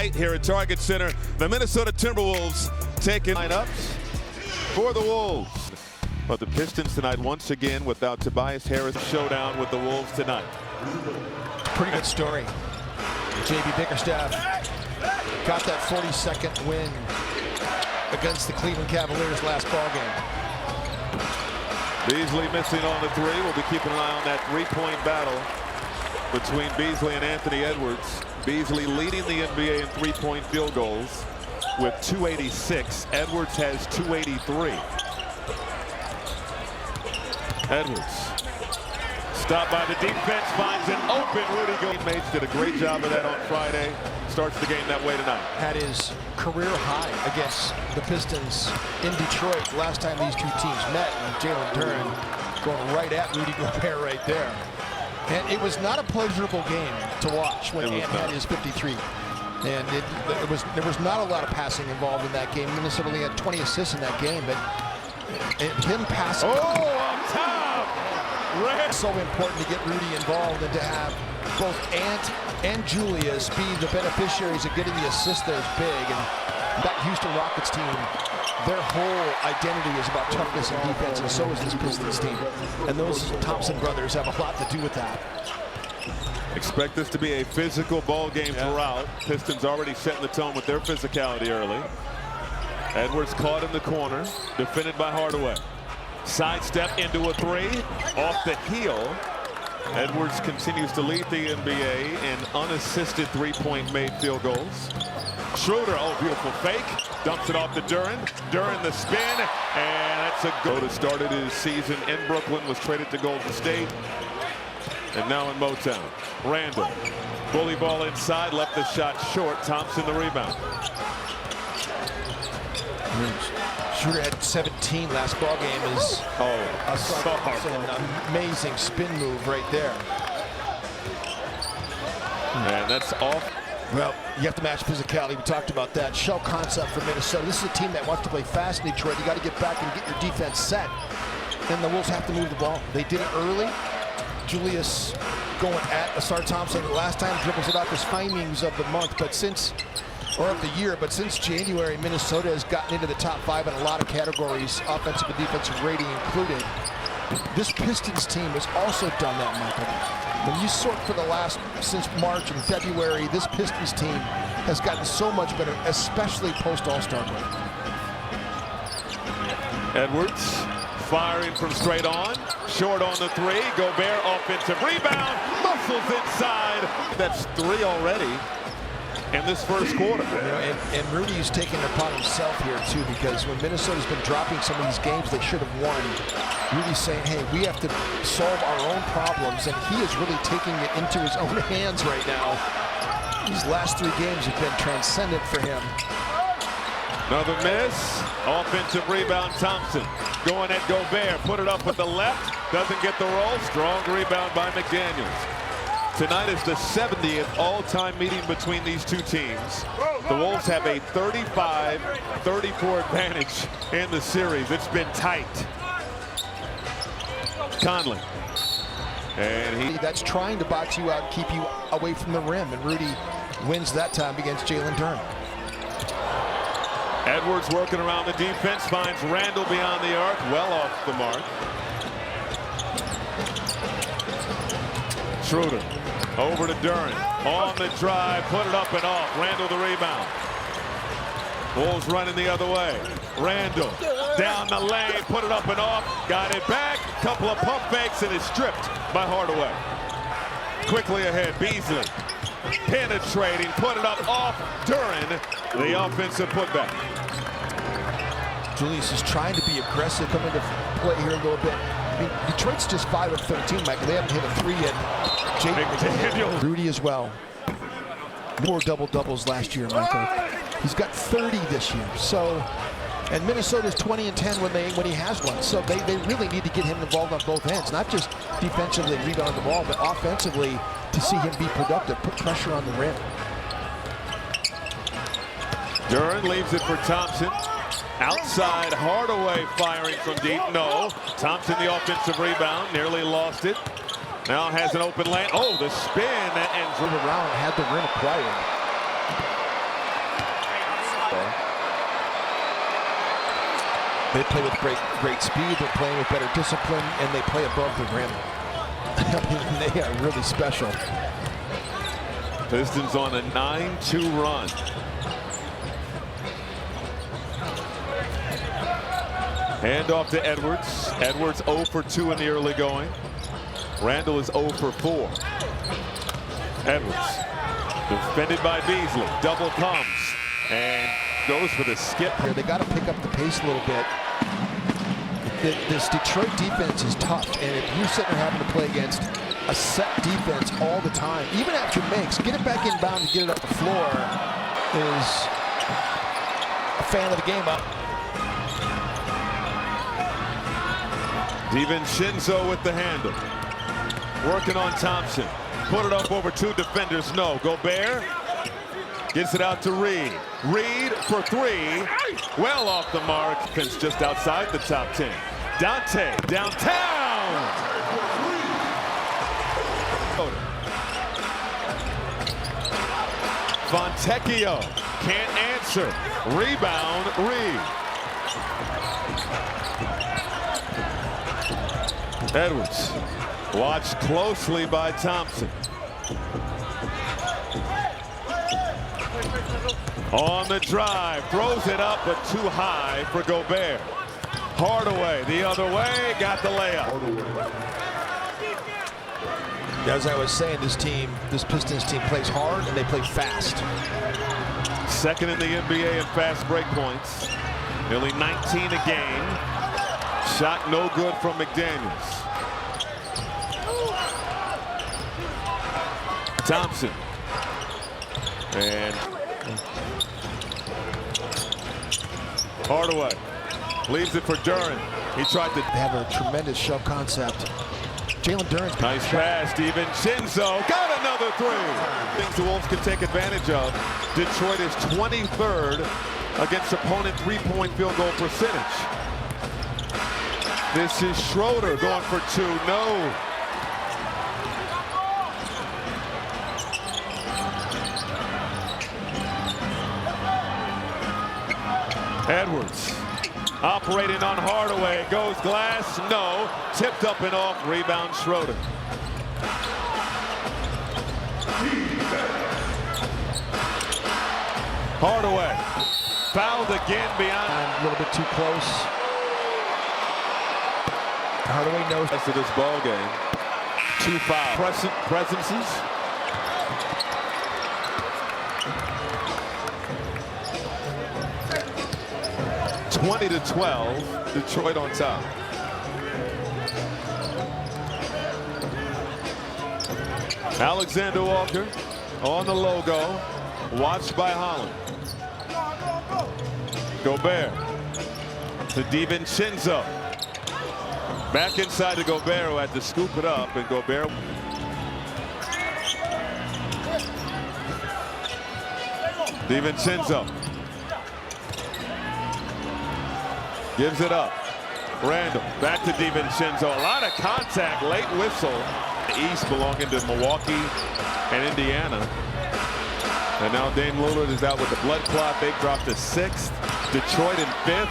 tonight here at Target Center. The Minnesota Timberwolves taking lineups for the Wolves. But the Pistons tonight once again without Tobias Harris. Showdown with the Wolves tonight. Pretty good story. J.B. Bickerstaff got that 42nd win against the Cleveland Cavaliers last ballgame. Beasley missing on the three. We'll be keeping an eye on that three-point battle between Beasley and Anthony Edwards. Beasley leading the NBA in three-point field goals with 286. Edwards has 283. Edwards stopped by the defense, finds an open Rudy Gobert. Teammates did a great job of that on Friday. Starts the game that way tonight. Had his career high against the Pistons in Detroit last time these two teams met, and Jalen Duren going right at Rudy Gobert right there. And it was not a pleasurable game to watch when Ant had his 53. And there was not a lot of passing involved in that game. Minnesota only had 20 assists in that game, but him passing. Oh, on top! It's so important to get Rudy involved and to have both Ant and Julius be the beneficiaries of getting the assist that is big. And that Houston Rockets team, their whole identity is about toughness and defense, and so is this Pistons team. And those Thompson brothers have a lot to do with that. Expect this to be a physical ball game throughout. Pistons already setting the tone with their physicality early. Edwards caught in the corner, defended by Hardaway. Sidestep into a three, off the heel. Edwards continues to lead the NBA in unassisted three-point made field goals. Schroeder, oh, beautiful fake, dumps it off to Duren. Duren the spin, and that's a goal. Started his season in Brooklyn, was traded to Golden State, and now in Motown. Randall, bully ball inside, left the shot short. Thompson the rebound. Schroeder had 17 last ball game. Is an amazing spin move right there. And that's off. Well, you have to match physicality. We talked about that. Shell concept for Minnesota. This is a team that wants to play fast in Detroit. You got to get back and get your defense set. Then the Wolves have to move the ball. They did it early. Julius going at Asar Thompson. Last time dribbles it off his findings of the month, but since January, Minnesota has gotten into the top 5 in a lot of categories, offensive and defensive rating included. This Pistons team has also done that, Michael. When you sort for since March and February, this Pistons team has gotten so much better, especially post All-Star break. Edwards firing from straight on, short on the three. Gobert offensive rebound, muscles inside. That's 3 already in this first quarter. You know, and Rudy's taking it upon himself here too, because when Minnesota's been dropping some of these games they should have won, Rudy's saying, hey, we have to solve our own problems, and he is really taking it into his own hands right now. These last 3 games have been transcendent for him. Another miss. Offensive rebound, Thompson going at Gobert, put it up with the left, doesn't get the roll. Strong rebound by McDaniels. Tonight is the 70th all-time meeting between these two teams. The Wolves have a 35-34 advantage in the series. It's been tight. Conley. And that's trying to box you out and keep you away from the rim, and Rudy wins that time against Jalen Duren. Edwards working around the defense, finds Randall beyond the arc, well off the mark. Schroeder over to Duren, on the drive, put it up and off. Randall the rebound. Wolves running the other way. Randall down the lane, put it up and off, got it back. Couple of pump fakes and is stripped by Hardaway. Quickly ahead, Beasley penetrating, put it up off Duren, the offensive putback. Julius is trying to be aggressive, come into play here a little bit. I mean, Detroit's just 5 of 13, Michael. They haven't hit a 3 yet. Rudy as well. 4 double-doubles last year, Michael. He's got 30 this year. So, and Minnesota's 20-10 when he has one. So they really need to get him involved on both ends, not just defensively rebound the ball, but offensively to see him be productive, put pressure on the rim. Duren leaves it for Thompson. Outside, Hardaway firing from deep. No. Thompson the offensive rebound, nearly lost it. Now has an open lane. Oh, the spin and around, had the rim acquired. They play with great speed. They're playing with better discipline, and they play above the rim. I mean, they are really special. Pistons on a 9-2 run. Hand off to Edwards. Edwards 0 for 2 in the early going. Randall is 0 for 4. Edwards defended by Beasley. Double comes and goes for the skip. Here, they got to pick up the pace a little bit. This Detroit defense is tough, and if you're sitting there having to play against a set defense all the time, even after makes, get it back inbound and get it up the floor is a fan of the game up. DiVincenzo with the handle. Working on Thompson. Put it up over 2 defenders. No. Gobert gets it out to Reed. Reed for 3. Well off the mark. Fence just outside the top 10. Dante downtown. Fontecchio can't answer. Rebound, Reed. Edwards watched closely by Thompson. On the drive, throws it up, but too high for Gobert. Hardaway the other way, got the layup. As I was saying, this Pistons team plays hard and they play fast. Second in the NBA in fast break points. Nearly 19 a game. Shot no good from McDaniels. Thompson. And Hardaway leaves it for Duren. He tried to. They have a tremendous shove concept. Jalen Duren's nice pass. DiVincenzo got another 3. Things the Wolves can take advantage of. Detroit is 23rd against opponent 3-point field goal percentage. This is Schroeder going for 2. No. Edwards operating on Hardaway. Goes glass. No. Tipped up and off. Rebound Schroeder. Hardaway fouled again beyond. A little bit too close. Hardaway knows. To this ball game. 2 fouls. Presences. (20-12). Detroit on top. Alexander Walker on the logo. Watched by Holland. Gobert to DiVincenzo. Back inside to Gobert, who had to scoop it up, and Gobert. DiVincenzo gives it up. Randall back to DiVincenzo. A lot of contact. Late whistle. The East belonging to Milwaukee and Indiana. And now Dame Lillard is out with the blood clot. They've dropped to 6th. Detroit in 5th.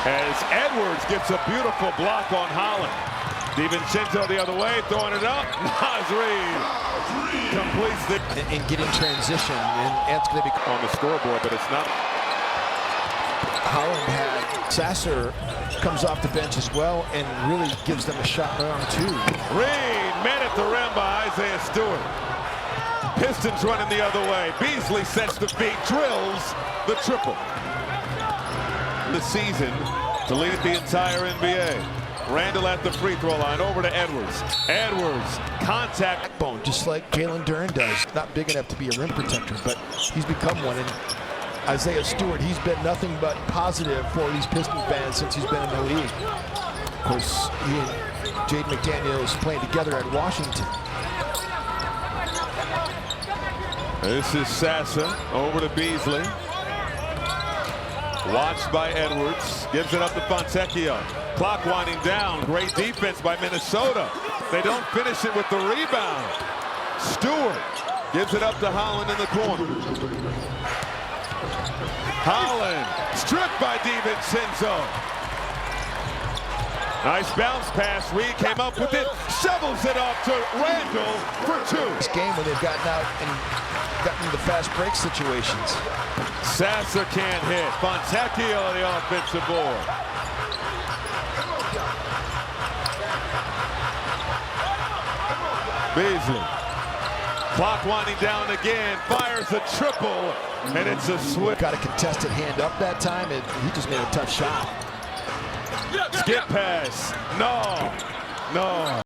As Edwards gets a beautiful block on Holland. DiVincenzo the other way, throwing it up. Naz Reid completes the. And getting transition, and it's going to be on the scoreboard, but it's not. Holland had Sasser comes off the bench as well and really gives them a shot round 2. Reid met at the rim by Isaiah Stewart. Pistons running the other way. Beasley sets the feet, drills the triple. The season to lead the entire NBA. Randall at the free throw line, over to Edwards. Edwards, contact. Backbone, just like Jalen Duren does. Not big enough to be a rim protector, but he's become one. And Isaiah Stewart, he's been nothing but positive for these Pistons fans since he's been in the league. Of course, he and Jaden McDaniels playing together at Washington. This is Sasser, over to Beasley. Watched by Edwards, gives it up to Fontecchio. Clock winding down, great defense by Minnesota. They don't finish it with the rebound. Stewart gives it up to Holland in the corner. Holland stripped by DiVincenzo. Nice bounce pass. Reed came up with it, shovels it off to Randall for two. This game when they've gotten out and gotten into fast break situations. Sasser can't hit. Fontecchio on the offensive board. Beasley. Clock winding down again. Fires a triple, and it's a switch. Got a contested hand up that time, and he just made a tough shot. Skip pass. No.